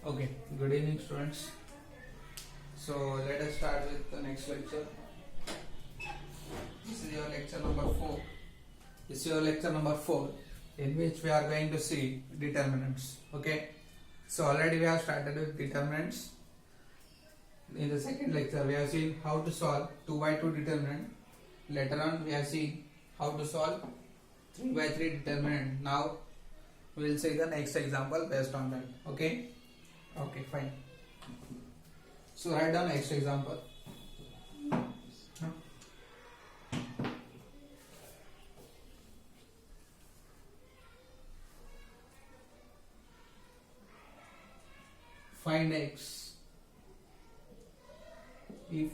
Okay, good evening, students. So let us start with the next lecture. This is your lecture number 4. This is your lecture number 4, in which we are going to see determinants. Okay, so already we have started with determinants. In the second lecture, we have seen how to solve 2 by 2 determinant. Later on, we have seen how to solve 3 by 3 determinant. Now, we will see the next example based on that. Okay, fine. So write down next example. Find x if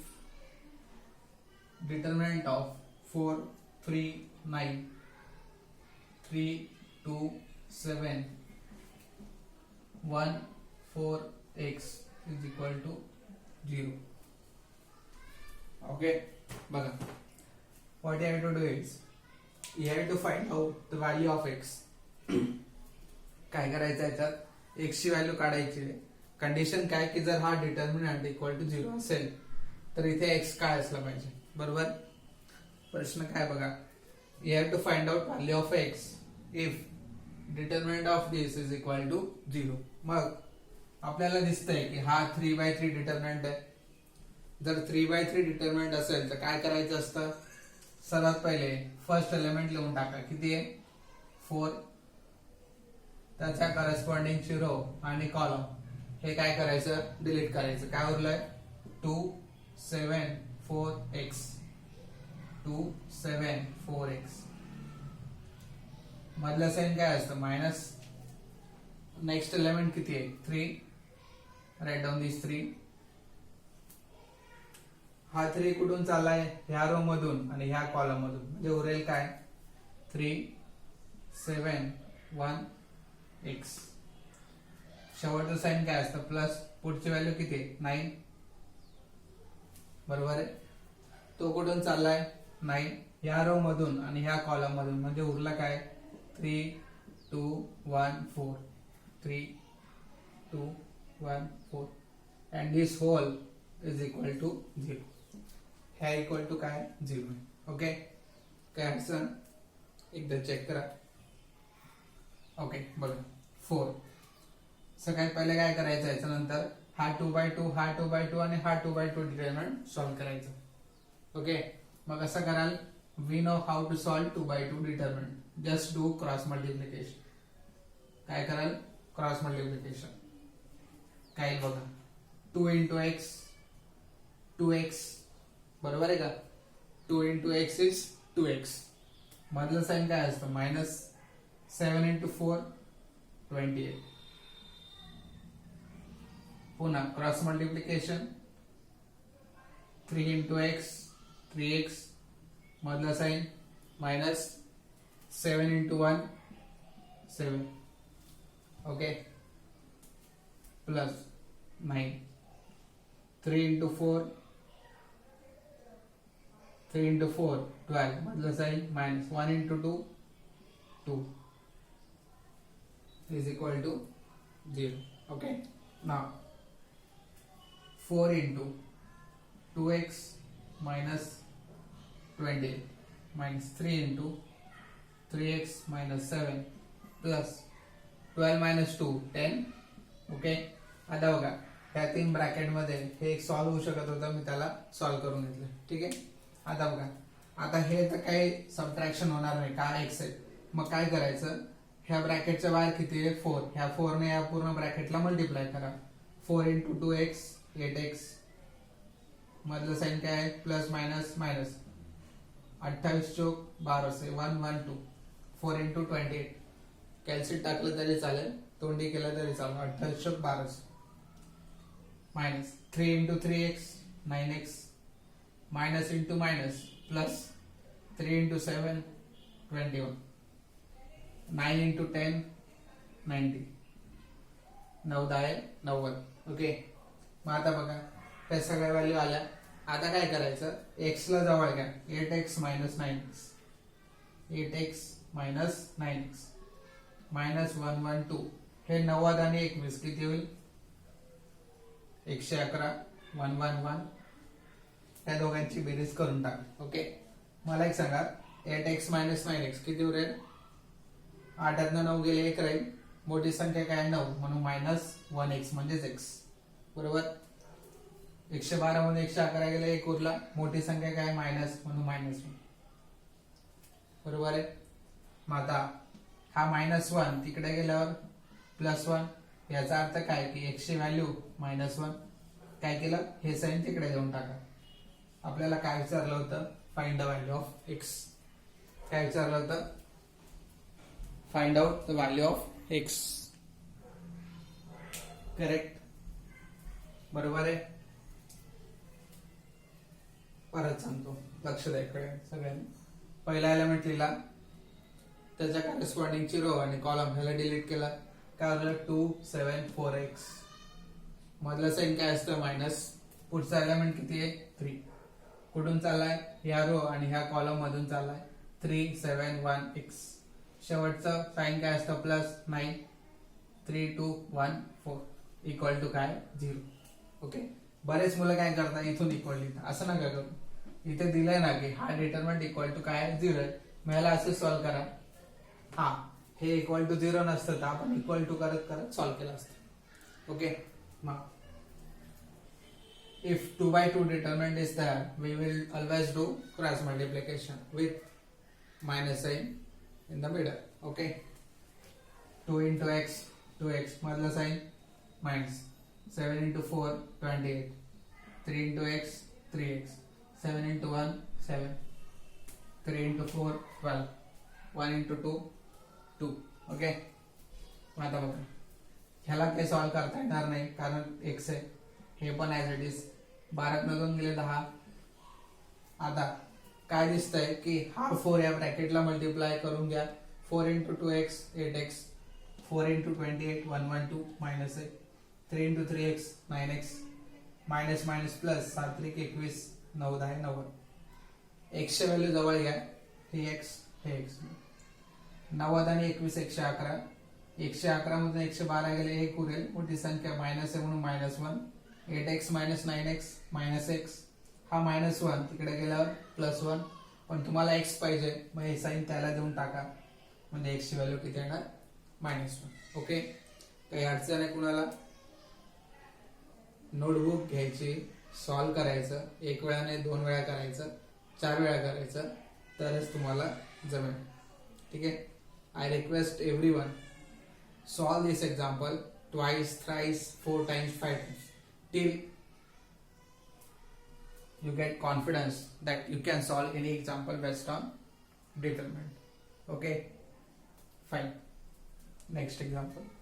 determinant of 4, 3, 9, 3, 2, 7, 1, 4 x is equal to 0. Okay, बघा. What you have to do is you have to find out the value of x. काय करायचं याच्यात x ची value काढायची आहे. Condition काय की जर हा डिटर्मिनंट इक्वल टू 0 असेल तर इथे x काय असला पाहिजे, बरोबर. प्रश्न काय बघा, you have to find out value of x if determinant of this is equal to 0. मग आपल्याला दिसतंय की हा 3/3 डिटर्मिनंट आहे. जर 3/3 डिटर्मिनंट असेल तर काय करायचं असतं, सर्वात पहिले फर्स्ट एलिमेंट लिहून टाका. किती आहे, 4. त्याच्या करस्पॉन्डिंगची रो आणि कॉलम हे काय करायचं, डिलीट करायचं. काय उरलंय, 2, 7, 4x 2, 7, 4x. मधलं साइन काय असतं, मायनस. नेक्स्ट एलिमेंट किती आहे, 3. राइट डाउन दिस 3. हा 3 कुठून चाललाय, ह्या रो मधून आणि ह्या कॉलम मधून, म्हणजे उरेल काय, 3, 7, 1x. शेवटचं साइन काय असतं, प्लस. पुढची व्हॅल्यू किती आहे, 9. बरोबर आहे. तो कुठून चाललाय, 9 ह्या रो मधून आणि ह्या कॉलम मधून, म्हणजे उरला काय, 3, 2, 1, 4. 3, 2, 1, 4. and this whole is equal to 0. ह्या इक्वल टू काय, 0. ओके, काय अडचण, एकदा चेक करा. ओके, बघा 4. सगळ्यात पहिले काय करायचं, याच्यानंतर हा 2/2, हा 2/2 आणि हा 2/2 डिटर्मिनंट सॉल्व्ह करायचं. ओके, मग असं कराल, we know how to solve 2/2 determinant. Just do cross multiplication. काय कराल, क्रॉस मल्टिप्लिकेशन. काय बघा, 2 into x 2x, बरोबर आहे का. 2 into x is 2x. मधलं साइन काय असतं, मायनस. 7 into 4 28. पुन्हा cross multiplication, 3 into x 3x. मधलं sign minus. 7 into 1 7. Okay, plus 9. 3 into 4 12. मधलं sign minus. 1 into 2 2 is equal to 0. Okay, now 4 into 2x minus 28 minus 3 into 3x minus 7 plus 12 minus 2 10. Okay, आता बघा ह्या 3 bracket मध्ये हे एक solve होऊ शकत होतं, मी त्याला सॉल्व्ह करून घेतलं. ठीक आहे, आता बघा, आता हे तर काही सबट्रॅक्शन होणार नाही, का x आहे. मग काय करायचं, ह्या ब्रॅकेटच्या बाहेर किती आहे, 4. ह्या 4 ने या पूर्ण ब्रॅकेटला मल्टिप्लाय करा. 4 into 2x 8x. मधलं साइन काय आहे, प्लस मायनस मायनस. 28 चोक 12, 1 1 2. 4 into 28. कॅल्सिट टाकलं तरी चालेल, तोंडी केलं तरी चालेल. 28 चोक 12 minus. 3 into 3x 9x. Minus into minus plus. 3 into 7 21. 9 into 10 90. 9 10 90. Okay, मग आता बघा त्या सगळ्या व्हॅल्यू आल्या. आता काय करायचं, x ला जवळ घ्या. 8x minus 9x. 8x minus 9x. -1 1 2. हे 90 आणि 21 किती होईल, 111 111 त्या दोघांची बेरीज करून टाक. ओके, मला एक सांगा 8x मायनस 9x किती उरेल? 8 9 गेले 1 राहील, मोठी संख्या काय 9 म्हणून -1x म्हणजेच x बरोबर. 112 मध्ये 111 गेले 1 उरला, मोठी संख्या काय मायनस म्हणून -1 बरोबर आहे. मग आता हा -1 तिकडे गेल्यावर +1, याचा अर्थ काय की x ची व्हॅल्यू -1. काय केलं, हे साइन तिकडे देऊन टाका. आपल्याला काय विचारलं होतं? Find the value of x. काय विचारलं होतं? Find out the value of x. Correct, बरोबर आहे. परत सांगतो, लक्ष द्या इकडे सगळ्यांनी. पहिला एलिमेंट लिहिला, त्याच्या कॉरेस्पॉन्डिंगची रो आणि कॉलम ह्याला डिलीट केला. काय झालं? 2 7 4x. मधला साइन काय असतं? मायनस. पुढचा एलिमेंट किती आहे? 3. कुठून चाललाय? ह्या रो आणि ह्या कॉलम मधून चाललाय. 3 7 1x. शेवटचं साइन काय असतं? +9 3 2 1 4 इक्वल टू काय? 0. ओके, बरेच मुलं काय करतात? इथून इक्वल लिहितात. असं नका करू. इथे दिलंय ना की हा डिटरमिनंट इक्वल टू काय? 0 आहे. मला असं सॉल्व्ह करा. हा, हे इक्वल टू 0 नसतं तर आपण इक्वल टू करत करत सॉल्व्ह केलं असतं. ओके, मग if 2 by 2 determinant is there, we will always do cross multiplication with minus sign in the middle. Okay, 2 into x 2x मधला sign minus. 7 into 4 28. 3 into x 3x. 7 into 1 7. 3 into 4 12. 1 into 2 2. Okay, आता बघा ह्याला काही solve करता येणार नाही कारण x आहे. हे पण ऍज इट इज. 12 मधून गेले 10. आता काय दिसतंय की हा 4 या ब्रॅकेटला मल्टिप्लाय करून घ्या. 4 into 2x 8x. 4 into 28 112 minus आहे. 3 into 3x 9x. Minus minus plus 7 3 21 9 10 90. x ची व्हॅल्यू जवळ घ्या. हे x हे x. 90 आणि 21 111. 111 मधून 112 गेले 1 उरेल, मोठी संख्या मायनस आहे म्हणून -1. 8x minus 9x minus x. हा -1 तिकडे गेल्यावर +1. पण तुम्हाला x पाहिजे, मग हे साइन त्याला देऊन टाका. म्हणजे x ची व्हॅल्यू किती येणार? -1. ओके, काही अडचण आहे कुणाला? नोटबुक घ्यायची, सॉल्व्ह करायचं. 1 वेळा नाही 2 वेळा करायचं, 4 वेळा करायचं, तरच तुम्हाला जमेल. ठीक आहे. I request everyone solve this example twice, thrice, 4 times, 5 times till you get confidence that you can solve any example based on determinant. Okay, fine. Next example.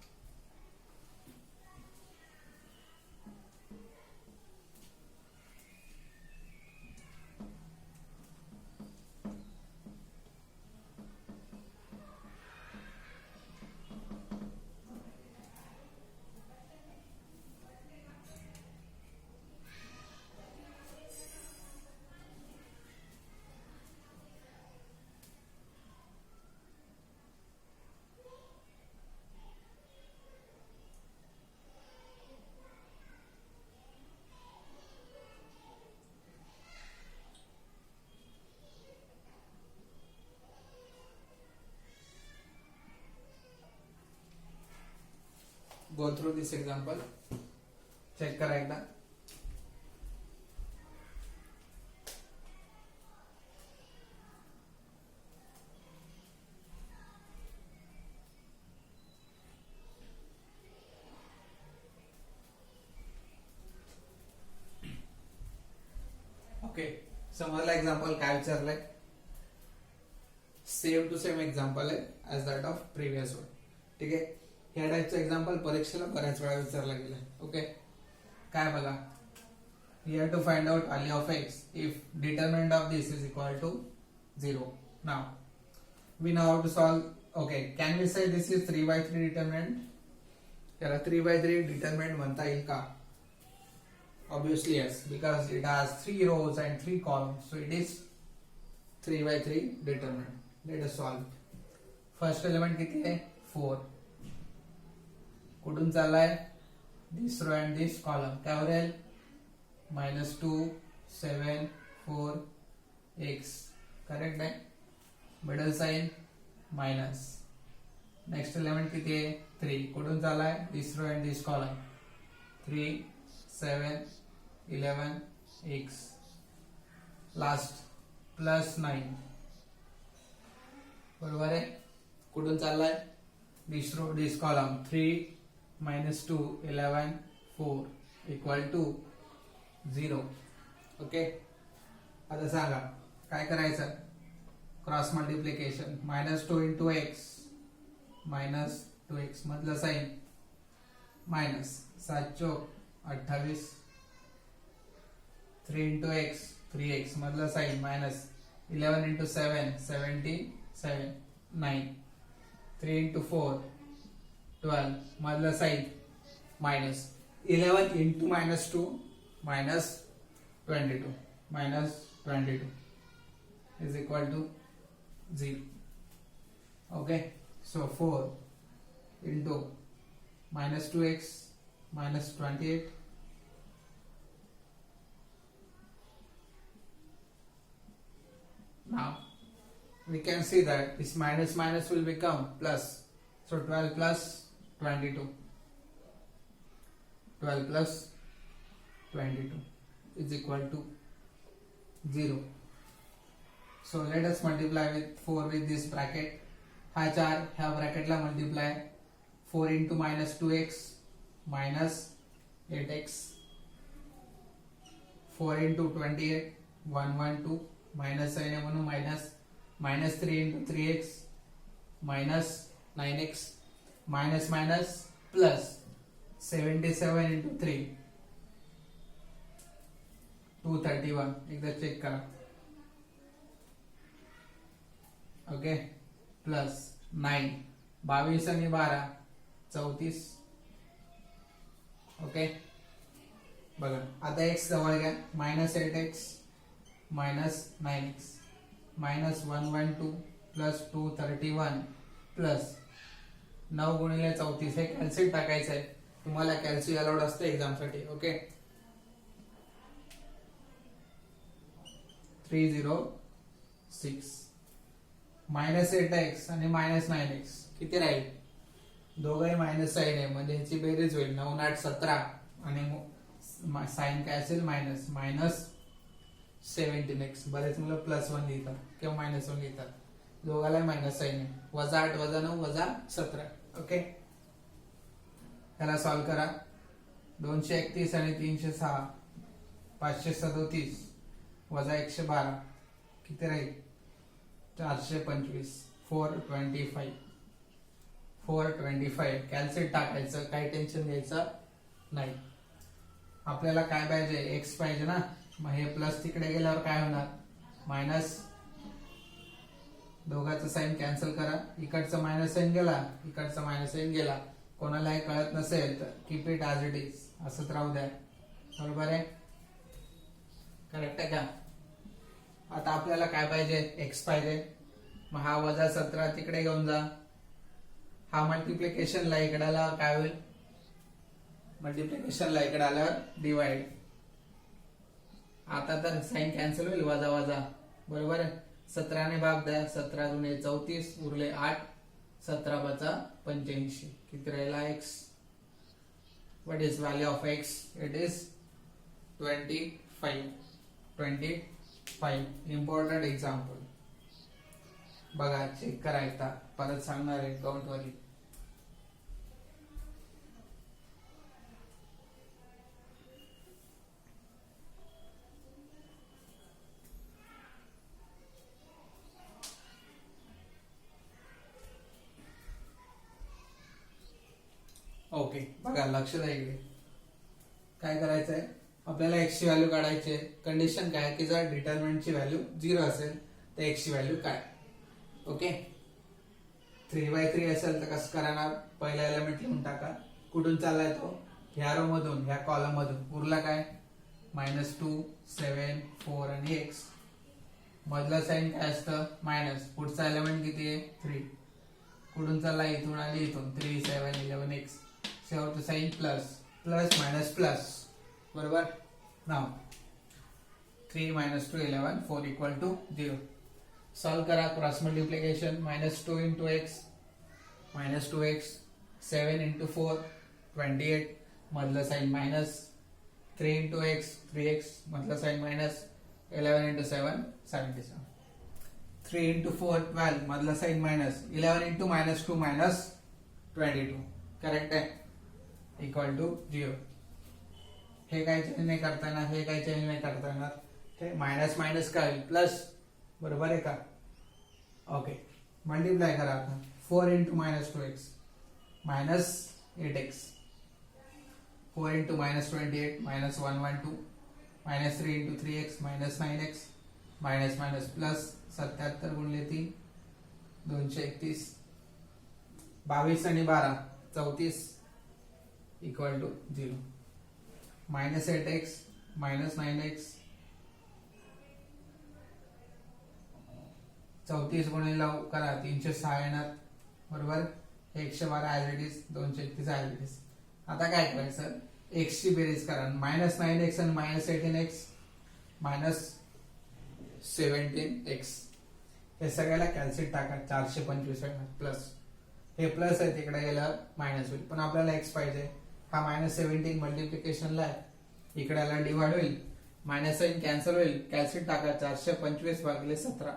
Go through this example. Check करा एकदा. Okay, समजला example काय विचारलंय? Same to same example आहे as that of previous one. ठीक आहे. ह्या टाइपचं example परीक्षेला बऱ्याच वेळा विचारला गेला. ओके, काय बघा, you have to find out value of x if determinant of this is equal to 0. Now we know how to solve. Okay, can we say this is 3 by 3 determinant? याला 3 by 3 determinant म्हणता येईल का? Obviously yes, because it has 3 rows and 3 columns, so it is 3 by 3 determinant. Let us solve it. First element किती आहे? 4. कुठून चाललाय? This row and this column काय होईल -2 7 4 x करेक्ट आहे. Middle sign minus. Next element किती आहे 3. कुठून चाललाय this row and this column 3 7 11 x. Last +9 बरोबर आहे. कुठून चाललाय this row this column 3 -2 11 4 = 0. Okay. आता सांगा काय करायचं क्रॉस मल्टिप्लिकेशन -2 × x -2x मधलं साइन माइनस 7 चौक 28 3 × x 3x मधलं साइन माइनस 11 × 7 77 9 3 × 4 12 मधलं sign minus 11 × -2 -22 -22 is equal to 0. Okay, so 4 into -2x -28 now we can see that this minus minus will become plus, so 12 plus 22 12 plus 22 is equal to 0. So let us multiply with 4 with this bracket. हा 4 ह्या bracket ला multiply 4 into -2x minus 8x 4 into 28 112 minus sign आहे म्हणून minus 3 into 3x minus 9x minus minus plus 77 into 3 231. एकदा check करा. Okay plus 9 22 आणि 12 34. Okay बघा आता x जवळ घ्या -8x -9x -112 प्लस 231 प्लस 9 गुणिले 34 हे कॅल्सी टाकायचं आहे. तुम्हाला कॅल्सी अलाउड असते एक्झाम साठी. ओके 306 -8x आणि -9x किती राहील दोघंही मायनस साइन आहे म्हणजे ह्याची बेरीज होईल 9 8 17 आणि साइन काय असेल -17x. बरेच मुलं +1 लिहितात किंवा -1 लिहितात. दोघाला मायनस साइन आहे. -8 -9 -17. ओके त्याला सॉल्व करा. 231 आणि 306 537 -112 किती राहील 425 425 कॅल्सिट टाकायचं. काही टेन्शन घ्यायचं नाही. आपल्याला काय पाहिजे x पाहिजे ना. मग हे प्लस तिकडे गेल्यावर काय होणार मायनस. दोघांचं साइन कॅन्सल करा. इकडचं मायनस साइन गेला इकडचं मायनस साइन गेला. कोणाला हे कळत नसेल तर keep it as it is असंच राहू द्या. बरोबर आहे करेक्ट आहे का. आता आपल्याला काय पाहिजे x पाहिजे. मग हा -17 तिकडे घेऊन जा. हा मल्टिप्लिकेशनला इकडाला काय होईल मल्टिप्लिकेशनला इकडे आल्यावर डिवाइड. आता तर साइन कॅन्सल होईल वजा बरोबर आहे. 17 ने भाग द्या 17 × 34 उरले 8 17 × 85 किती राहिला x. What is value of x. It is 25. Important example बघा चेक करायचा परत सांगणार आहे डोंट वरी. ओके बघा लक्ष द्या इकडे काय करायचंय आपल्याला x ची व्हॅल्यू काढायची आहे. कंडिशन काय की जर डिटर्मिनंटची व्हॅल्यू 0 असेल तर x ची व्हॅल्यू काय. ओके 3/3 असेल तर कसं करणार पहिला एलिमेंट लिहून टाका. कुठून चाललाय तो ह्या रो मधून ह्या कॉलम मधून. उरला काय -2 7 4 आणि x. मधलं साइन काय असतं मायनस. पुढचा एलिमेंट किती आहे 3. कुठून चालला इथून आणि इथून 3 7 11 x. शेवटचं sign plus plus minus plus, बरोबर. नाव 3 minus 2 11, 4 equal to 0. सॉल्व करा. Cross multiplication -2 into x minus 2x, 7 into 4 28, मधलं sign minus, 3 into x 3x, मधलं साइन माइनस, 11 into 7 77, 3 into 4 12, मधलं sign minus, 11 into -2 minus 22, correct आहे, equal to 0. हे काय change नाही करता येणार, हे काय चेंज नाही करता येणार, ते मायनस मायनस काय होईल प्लस, बरोबर आहे का. ओके, मल्टिप्लाय करा आता. 4 into -2x minus 8x, 4 into -28 minus 112, minus 3 into 3x minus 9x, minus minus plus 77 गुणिले 3 231, 22 आणि 12 34 equal to 0. -8x minus 9x, 34 गुणिले करा 306 येणार, बरोबर. 112 as it is, 231 as it is. आता काय करायचं, x ची बेरीज करा. -9x आणि -18x -17x, हे सगळ्याला कॅल्सिट टाका. 425 येणार प्लस, हे प्लस आहे तिकडे गेल्यावर मायनस होईल, पण आपल्याला x पाहिजे. हा -17 मल्टिप्लिकेशनला आहे, इकडे याला डिवाइड होईल, मायनस साइन कॅन्सल होईल, कॅल्सिट टाका. 425 भागिले 17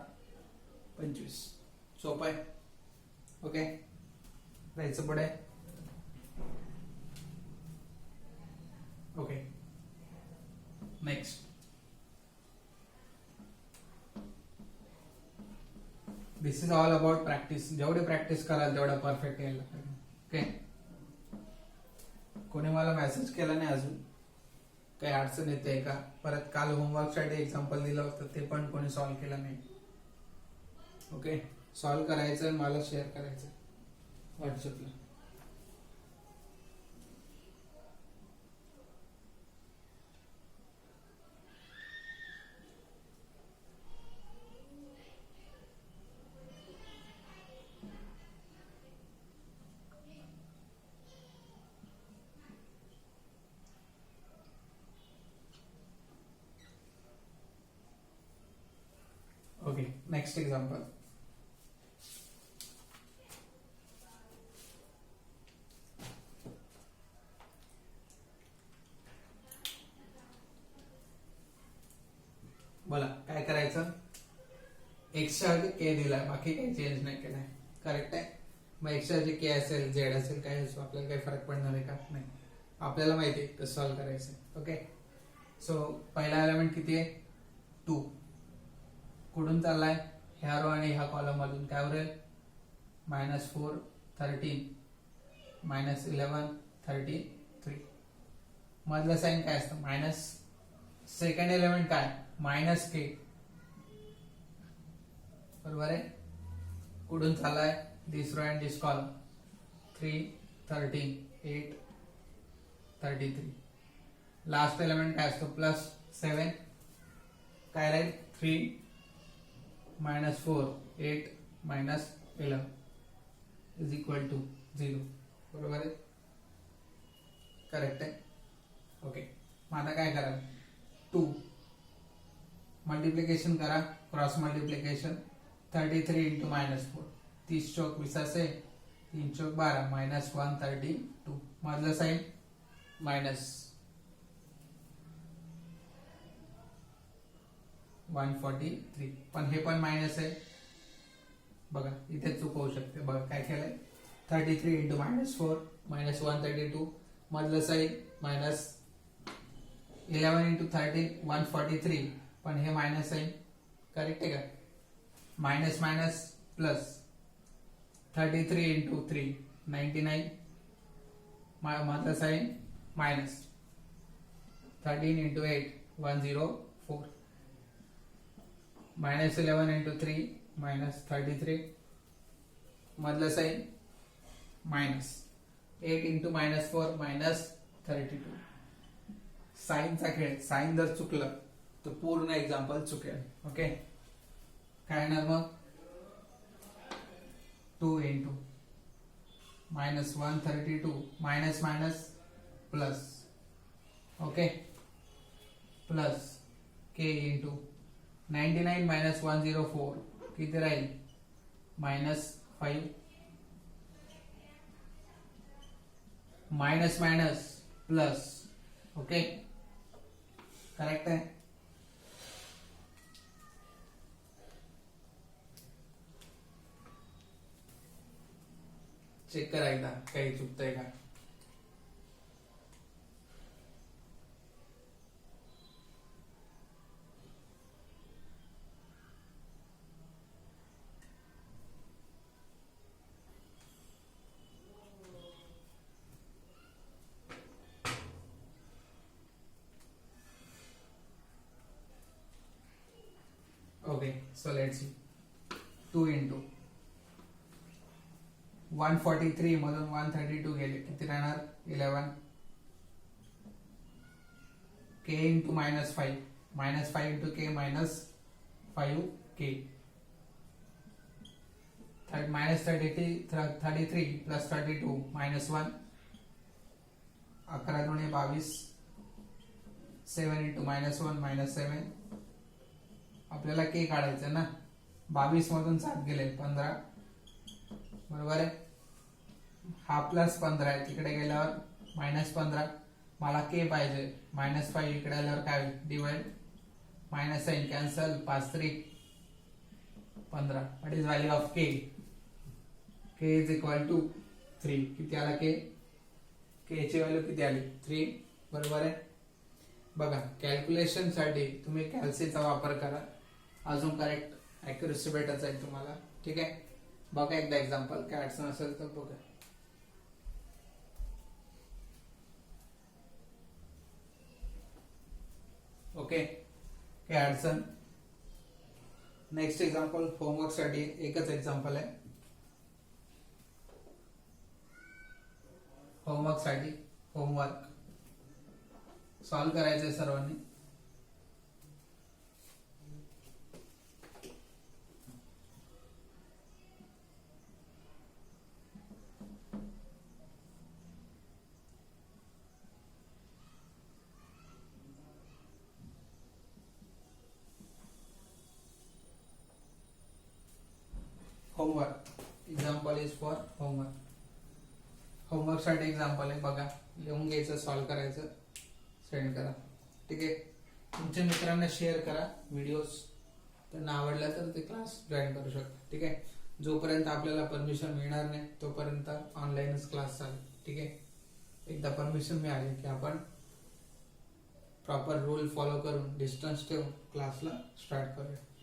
25. सोपं आहे. ओके, जायचं पुढे. Okay, next. This is all about practice. जेवढी प्रॅक्टिस कराल तेवढा परफेक्ट यायला. ओके, कोणी मला मेसेज केला नाही अजून, काही अडचण येते का. परत काल होमवर्क साठी एक्झाम्पल दिलं होतं, ते पण कोणी सॉल्व्ह केलं नाही. ओके, सॉल्व्ह करायचं, मला शेअर करायचं व्हॉट्सअपला. Okay, next example. बोला काय करायचं. एक्सच्या ऐवजी के दिलाय, बाकी काही चेंज नाही केलाय, करेक्ट आहे. मग एक्सच्या ऐवजी के असेल, झेड असेल, काय असेल, आपल्याला काही फरक पडणार आहे का, नाही. आपल्याला माहिती आहे कसं सॉल्व्ह करायचं. ओके, सो पहिला एलिमेंट किती आहे, 2. कुठून चाललाय, ह्या रो आणि ह्या कॉलम मधून, काय होईल, -4 13 -11 33. मधलं साइन काय असतं, मायनस. सेकंड एलिमेंट काय, -k, बरोबर आहे. कुठून चाललाय, this row and this column, 3 13 8 33. Last element काय असतो, +7, काय राहील, 3 -4 8 -11 इज इक्वल टू 0, बरोबर आहे, करेक्ट आहे. ओके, मग आता काय करा, 2 मल्टिप्लिकेशन करा, क्रॉस मल्टिप्लिकेशन. 33 into -4, 30 चौक 20, 3 चौक 12, -132, मधलं साइन मायनस 143, पण हे पण मायनस आहे, बघा इथे चूक होऊ शकते. बघा काय केलंय, 33 into -4 -132, मधलं साइन -11 into 13 143, पण हे मायनस साइन, करेक्ट आहे का. मायनस मायनस प्लस, 33 into 3 99, मधलं साइन मायनस, 13 into 8 104, -11 into 3 -33, मधलं साइन मायनस, 8 into -4 -32. साइनचा खेळ, साइन जर चुकलं तर पूर्ण एक्झाम्पल चुकेल. ओके, काय येणार मग, 2 into -132 minus minus plus okay plus k into 99 minus 104 किती राहील -5 minus minus plus okay correct आहे चेक करा एकदा काही चुकतंय का okay so let's see 2 into 143 मधून 132 गेले किती राहणार 11 k into -5 into k -5 k -33 प्लस 32 -1 11 दुणे 22 7 इंटू -1 -7 आपल्याला के काढायचं ना 22 मधून 7 गेले 15 बरोबर आहे हा प्लस 15 आहे तिकडे गेल्यावर -15 मला के पाहिजे -5 इकडे आल्यावर काय divide -sign cancel 5 3 15 what is value of K is equal to 3 किती आला के ची व्हॅल्यू किती आली 3 बरोबर आहे बघा कॅल्क्युलेशन साठी तुम्ही कॅल्सीचा वापर करा अजून करेक्ट ॲक्युरसी भेटत जाईल तुम्हाला ठीक आहे बघा एकदा एक्झाम्पल काय अडचण असेल तर बघा ओके काय अडचण नेक्स्ट एक्झाम्पल होमवर्क साठी एकच एक्झाम्पल आहे होमवर्क सॉल्व करायचंय सर्वांनी homework example is for homework साठी एक्झाम्पल आहे बघा लिहून घ्यायचं सॉल्व करायचं सेंड करा ठीक आहे तुमच्या मित्रांना शेअर करा व्हिडिओज त्यांना आवडला तर ते क्लास जॉईन करू शकता ठीक आहे जोपर्यंत आपल्याला परमिशन मिळणार नाही तोपर्यंत ऑनलाईनच क्लास चालेल ठीक आहे एकदा परमिशन मिळाली की आपण प्रॉपर रूल फॉलो करून डिस्टन्स ठेवून क्लासला स्टार्ट करूया